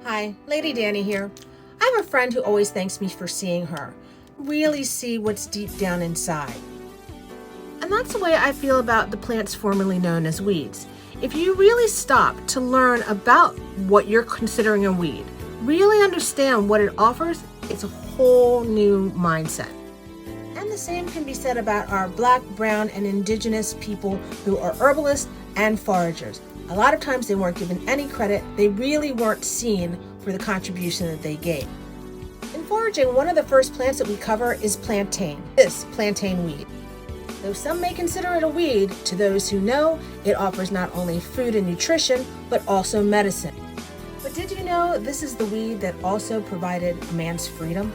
Hi, Lady Danny here. I have a friend who always thanks me for seeing her, really see what's deep down inside. And that's the way I feel about the plants formerly known as weeds. If you really stop to learn about what you're considering a weed, really understand what it offers, it's a whole new mindset. And the same can be said about our black, brown, and indigenous people who are herbalists and foragers. A lot of times they weren't given any credit. They really weren't seen for the contribution that they gave. In foraging, one of the first plants that we cover is plantain, this plantain weed. Though some may consider it a weed, to those who know, it offers not only food and nutrition, but also medicine. But did you know this is the weed that also provided a man's freedom?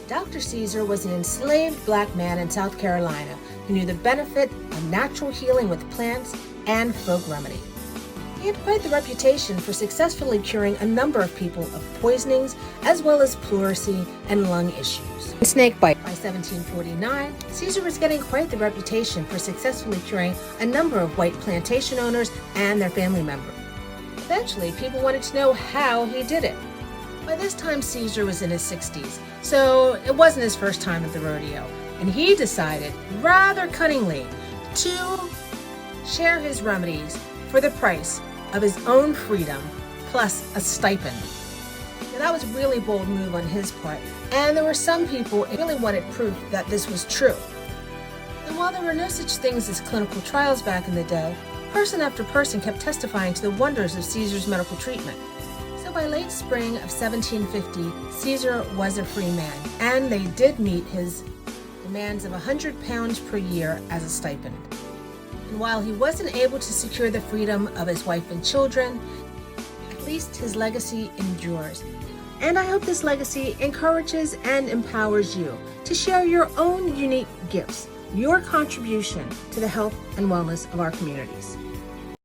Dr. Cesar was an enslaved black man in South Carolina who knew the benefit of natural healing with plants and folk remedy. He had quite the reputation for successfully curing a number of people of poisonings as well as pleurisy and lung issues. Snakebite. By 1749, Cesar was getting quite the reputation for successfully curing a number of white plantation owners and their family members. Eventually, people wanted to know how he did it. By this time, Cesar was in his 60s, so it wasn't his first time at the rodeo, and he decided, rather cunningly, to share his remedies for the price of his own freedom plus a stipend. Now, that was a really bold move on his part, and there were some people who really wanted proof that this was true. And while there were no such things as clinical trials back in the day, person after person kept testifying to the wonders of Cesar's medical treatment. So by late spring of 1750, Cesar was a free man, and they did meet his demands of 100 pounds per year as a stipend. And while he wasn't able to secure the freedom of his wife and children, at least his legacy endures. And I hope this legacy encourages and empowers you to share your own unique gifts, your contribution to the health and wellness of our communities.